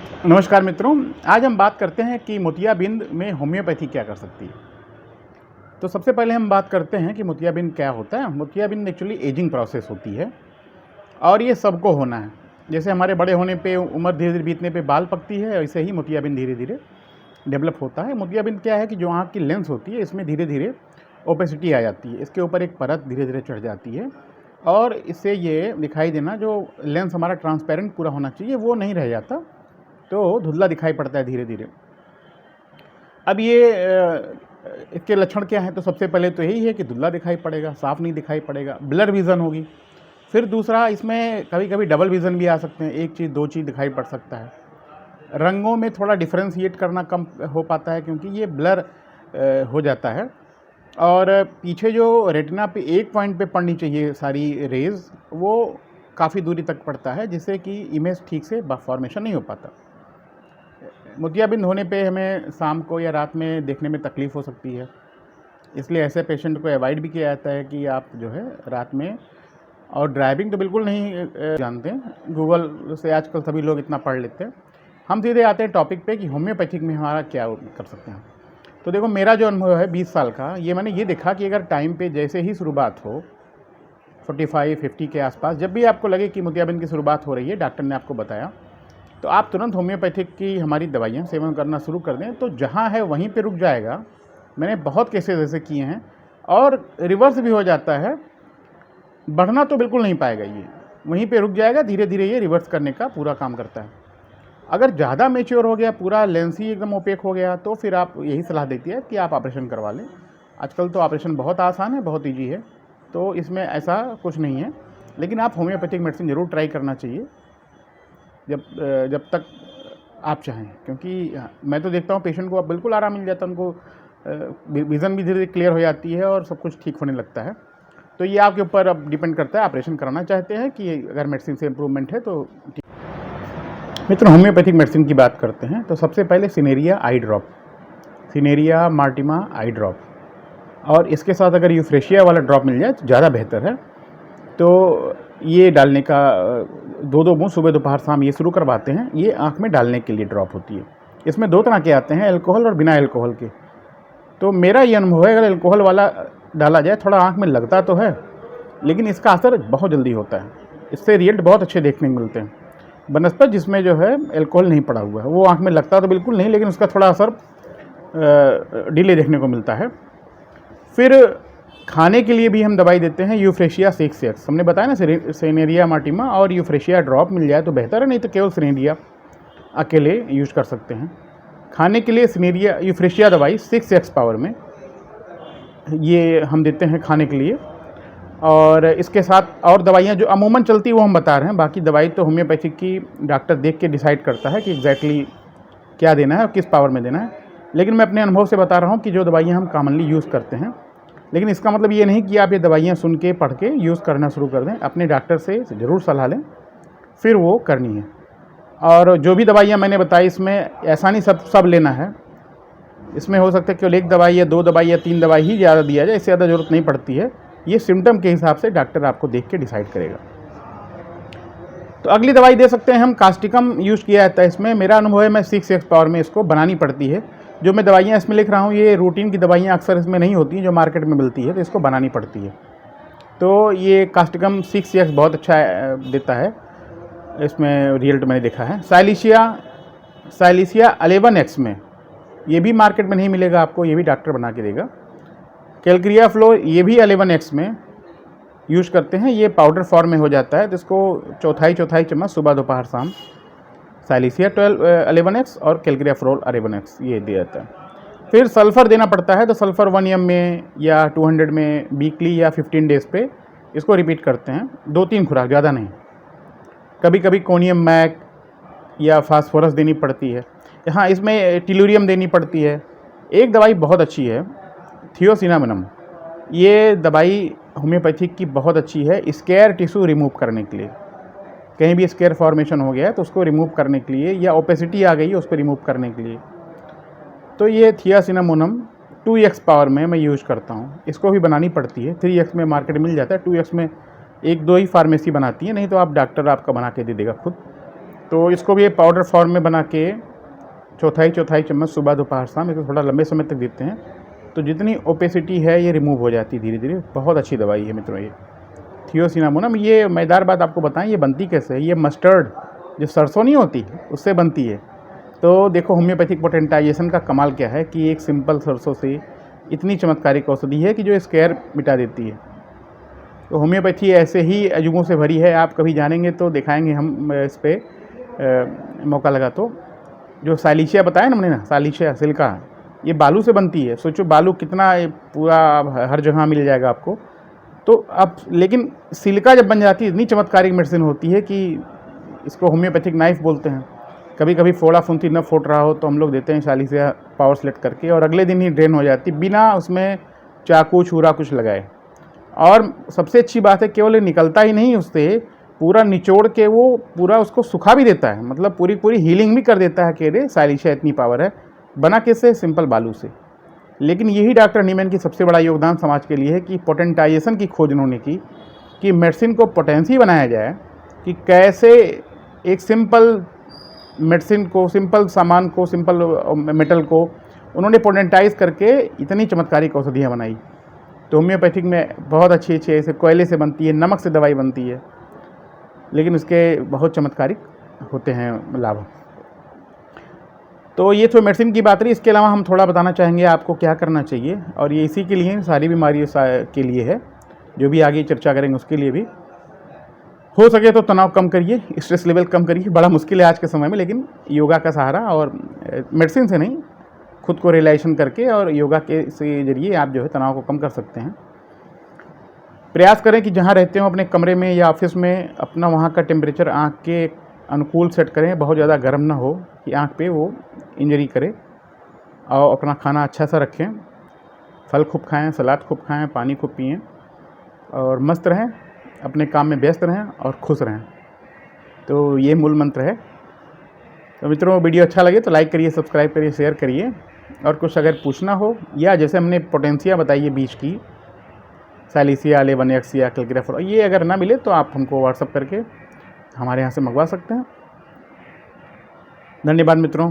नमस्कार मित्रों, आज हम बात करते हैं कि मोतियाबिंद में होम्योपैथी क्या कर सकती है। तो सबसे पहले हम बात करते हैं कि मोतियाबिंद क्या होता है। मोतियाबिंद एक्चुअली एजिंग प्रोसेस होती है और ये सबको होना है। जैसे हमारे बड़े होने पे, उम्र धीरे धीरे बीतने पे बाल पकती है, ऐसे ही मोतियाबिंद धीरे धीरे डेवलप होता है। मोतियाबिंद क्या है कि जो आँख की लेंस होती है, इसमें धीरे धीरे ओपेसिटी आ जाती है, इसके ऊपर एक परत धीरे धीरे चढ़ जाती है और इससे ये दिखाई देना, जो लेंस हमारा ट्रांसपेरेंट पूरा होना चाहिए वो नहीं रह जाता, तो धुंधला दिखाई पड़ता है धीरे धीरे। अब ये इसके लक्षण क्या हैं? तो सबसे पहले तो यही है कि धुंधला दिखाई पड़ेगा, साफ नहीं दिखाई पड़ेगा, ब्लर विज़न होगी। फिर दूसरा, इसमें कभी कभी डबल विज़न भी आ सकते हैं, एक चीज़ दो चीज़ दिखाई पड़ सकता है। रंगों में थोड़ा डिफ्रेंशिएट करना कम हो पाता है क्योंकि ये ब्लर हो जाता है। और पीछे जो रेटिना पे एक पॉइंट पे पड़नी चाहिए सारी रेज़, वो काफ़ी दूरी तक पड़ता है, जिससे कि इमेज ठीक से फॉर्मेशन नहीं हो पाता। मोतियाबिंद होने पे हमें शाम को या रात में देखने में तकलीफ़ हो सकती है, इसलिए ऐसे पेशेंट को अवॉइड भी किया जाता है कि आप जो है रात में, और ड्राइविंग तो बिल्कुल नहीं जानते हैं, गूगल से आजकल सभी लोग इतना पढ़ लेते हैं। हम सीधे आते हैं टॉपिक पे कि होम्योपैथिक में हमारा क्या कर सकते हैं। तो देखो, मेरा जो अनुभव है 20 साल का, ये मैंने ये देखा कि अगर टाइम पे जैसे ही शुरुआत हो 45-50 के आसपास, जब भी आपको लगे कि मोतियाबिंद की शुरुआत हो रही है, डॉक्टर ने आपको बताया, तो आप तुरंत होम्योपैथिक की हमारी दवाइयाँ सेवन करना शुरू कर दें। तो जहाँ है वहीं पे रुक जाएगा। मैंने बहुत केसेस ऐसे किए हैं और रिवर्स भी हो जाता है, बढ़ना तो बिल्कुल नहीं पाएगा, ये वहीं पे रुक जाएगा। धीरे धीरे ये रिवर्स करने का पूरा काम करता है। अगर ज़्यादा मैच्योर हो गया, पूरा लेंस ही एकदम ओपेक हो गया, तो फिर आप यही सलाह देती है कि आप ऑपरेशन करवा लें। आजकल तो ऑपरेशन बहुत आसान है, बहुत ईजी है, तो इसमें ऐसा कुछ नहीं है। लेकिन आप होम्योपैथिक मेडिसिन ज़रूर ट्राई करना चाहिए जब तक आप चाहें, क्योंकि मैं तो देखता हूँ पेशेंट को अब बिल्कुल आराम मिल जाता है, उनको विज़न भी धीरे धीरे क्लियर हो जाती है और सब कुछ ठीक होने लगता है। तो ये आपके ऊपर अब डिपेंड करता है, ऑपरेशन कराना चाहते हैं कि अगर मेडिसिन से इम्प्रूवमेंट है तो ठीक। मित्रों, होम्योपैथिक मेडिसिन की बात करते हैं तो सबसे पहले सिनेरिया आई ड्रॉप, सिनेरिया मार्टिमा आई ड्रॉप, और इसके साथ अगर यूफ्रेशिया वाला ड्रॉप मिल जाए तो ज़्यादा बेहतर है। तो ये डालने का 2-2 बूंद सुबह दोपहर शाम ये शुरू करवाते हैं। ये आँख में डालने के लिए ड्रॉप होती है। इसमें 2 तरह के आते हैं, अल्कोहल और बिना अल्कोहल के। तो मेरा ये अनुभव है, अगर अल्कोहल वाला डाला जाए, थोड़ा आँख में लगता तो है, लेकिन इसका असर बहुत जल्दी होता है। इससे रिजल्ट बहुत अच्छे देखने को मिलते हैं। बनस्पत जिसमें जो है अल्कोहल नहीं पड़ा हुआ है, वो आँख में लगता तो बिल्कुल नहीं, लेकिन उसका थोड़ा असर डिले देखने को मिलता है। फिर खाने के लिए भी हम दवाई देते हैं, यूफ्रेशिया 6x। हमने बताया ना, सिनेरिया मार्टिमा और यूफ्रेशिया ड्रॉप मिल जाए तो बेहतर है, नहीं तो केवल सिनेरिया अकेले यूज कर सकते हैं। खाने के लिए सिनेरिया यूफ्रेशिया दवाई 6x पावर में ये हम देते हैं खाने के लिए। और इसके साथ और दवाइयाँ जो अमूमन चलती है वो हम बता रहे हैं। बाकी दवाई तो होम्योपैथिक की डॉक्टर देख के डिसाइड करता है कि एग्जैक्टली क्या देना है और किस पावर में देना है। लेकिन मैं अपने अनुभव से बता रहा हूँ कि जो दवाइयाँ हम कॉमनली यूज़ करते हैं। लेकिन इसका मतलब ये नहीं कि आप ये दवाइयाँ सुन के पढ़ के यूज़ करना शुरू कर दें। अपने डॉक्टर से ज़रूर सलाह लें, फिर वो करनी है। और जो भी दवाइयाँ मैंने बताई, इसमें ऐसा नहीं सब लेना है। इसमें हो सकता है केवल 1 दवाई या 2 दवाई या 3 दवाई ही ज़्यादा दिया जाए, इससे ज़्यादा ज़रूरत नहीं पड़ती है। ये सिम्टम के हिसाब से डॉक्टर आपको देख के डिसाइड करेगा। तो अगली दवाई दे सकते हैं हम, कास्टिकम यूज़ किया जाता है इसमें। मेरा अनुभव है, मैं 6x पावर में इसको बनानी पड़ती है। जो मैं दवाइयाँ इसमें लिख रहा हूँ, ये रूटीन की दवाइयाँ अक्सर इसमें नहीं होती हैं, जो मार्केट में मिलती है, तो इसको बनानी पड़ती है। तो ये कास्टिकम 6x बहुत अच्छा देता है, इसमें रिजल्ट मैंने देखा है। साइलिसिया 11x में, ये भी मार्केट में नहीं मिलेगा आपको, ये भी डॉक्टर बना के देगा। कैलक्रिया फ्लोर, ये भी 11x में यूज़ करते हैं, ये पाउडर फॉर्म में हो जाता है, तो इसको चौथाई चम्मच सुबह दोपहर शाम, साइलिसिया 11x और कैलक्रिया फ्लोर 11x ये दिया जाता है। फिर सल्फ़र देना पड़ता है, तो सल्फ़र 1 m में या 200 में वीकली या 15 डेज़ पे इसको रिपीट करते हैं। 2-3 खुराक, ज़्यादा नहीं। कभी कभी कोनियम मैक या फास्फोरस देनी पड़ती है। हाँ, इसमें टिलूरियम देनी पड़ती है। एक दवाई बहुत अच्छी है, थियोसिनामिनम। ये दवाई होम्योपैथिक की बहुत अच्छी है, स्केयर टिश्यू रिमूव करने के लिए। कहीं भी स्केयर फॉर्मेशन हो गया है तो उसको रिमूव करने के लिए, या ओपेसिटी आ गई है उसको रिमूव करने के लिए। तो ये थियासिनामोनम 2x पावर में मैं यूज़ करता हूँ। इसको भी बनानी पड़ती है, 3x में मार्केट मिल जाता है, 2x में 1-2 ही फार्मेसी बनाती है, नहीं तो आप डॉक्टर आपका बना के दे देगा खुद। तो इसको भी पाउडर फॉर्म में बना के चौथाई चम्मच सुबह दोपहर शाम इसको थोड़ा लंबे समय तक देते हैं तो जितनी ओपेसिटी है ये रिमूव हो जाती है धीरे धीरे। बहुत अच्छी दवाई है मित्रों ये थियोसिनामोनम। ये मज़ेदार बात आपको बताएं, ये बनती कैसे है। ये मस्टर्ड जो सरसों नहीं होती उससे बनती है। तो देखो होम्योपैथिक पोटेंटाइजेशन का कमाल क्या है कि एक सिंपल सरसों से इतनी चमत्कारिक औषधि है कि जो स्केयर मिटा देती है। तो होम्योपैथी ऐसे ही अजूबों से भरी है। आप कभी जानेंगे तो दिखाएंगे हम इस पर मौका लगा तो। जो साइलिशिया बताया ना हमने ना, साइलिशिया सिल्का, ये बालू से बनती है। सोचो बालू कितना पूरा हर जगह मिल जाएगा आपको। तो अब लेकिन सिल्का जब बन जाती है इतनी चमत्कारिक मेडिसिन होती है कि इसको होम्योपैथिक नाइफ बोलते हैं। कभी कभी फोड़ा फुंसी न फूट रहा हो तो हम लोग देते हैं साइलिशिया पावर सेलेक्ट करके और अगले दिन ही ड्रेन हो जाती बिना उसमें चाकू छुरा कुछ लगाए। और सबसे अच्छी बात है केवल निकलता ही नहीं, उससे पूरा निचोड़ के वो पूरा उसको सुखा भी देता है, मतलब पूरी हीलिंग भी कर देता है। कह रहे साइलिशिया इतनी पावर है। बना कैसे? सिंपल बालू से। लेकिन यही डॉक्टर नीमैन की सबसे बड़ा योगदान समाज के लिए है कि पोटेंटाइजेशन की खोज उन्होंने की कि मेडिसिन को पोटेंसी बनाया जाए, कि कैसे एक सिंपल मेडिसिन को, सिंपल सामान को, सिंपल मेटल को उन्होंने पोटेंटाइज करके इतनी चमत्कारिक औषधियाँ बनाई। तो होम्योपैथिक में बहुत अच्छी ऐसे कोयले से बनती है, नमक से दवाई बनती है, लेकिन उसके बहुत चमत्कारिक होते हैं लाभ। तो ये तो मेडिसिन की बात रही। इसके अलावा हम थोड़ा बताना चाहेंगे आपको क्या करना चाहिए, और ये इसी के लिए, सारी बीमारियों के लिए है, जो भी आगे चर्चा करेंगे उसके लिए भी। हो सके तो तनाव कम करिए, स्ट्रेस लेवल कम करिए। बड़ा मुश्किल है आज के समय में, लेकिन योगा का सहारा और मेडिसिन से नहीं, खुद को रिलैक्सेशन करके और योगा के जरिए आप जो है तनाव को कम कर सकते हैं। प्रयास करें कि जहाँ रहते हो अपने कमरे में या ऑफिस में अपना वहाँ का टेम्परेचर आँख के अनुकूल सेट करें। बहुत ज़्यादा गर्म ना हो कि आँख पे वो इंजरी करे। और अपना खाना अच्छा सा रखें, फल खूब खाएं, सलाद खूब खाएं, पानी खूब पिएं और मस्त रहें, अपने काम में व्यस्त रहें और खुश रहें। तो ये मूल मंत्र है। तो मित्रों, वीडियो अच्छा लगे तो लाइक करिए, सब्सक्राइब करिए, शेयर करिए। और कुछ अगर पूछना हो या जैसे हमने पोटेंसिया बताई है बीच की, साइलिशिया, लेवनएक्स या कैल्केराफोर, ये अगर ना मिले तो आप हमको व्हाट्सअप करके हमारे यहाँ से मंगवा सकते हैं। धन्यवाद मित्रों।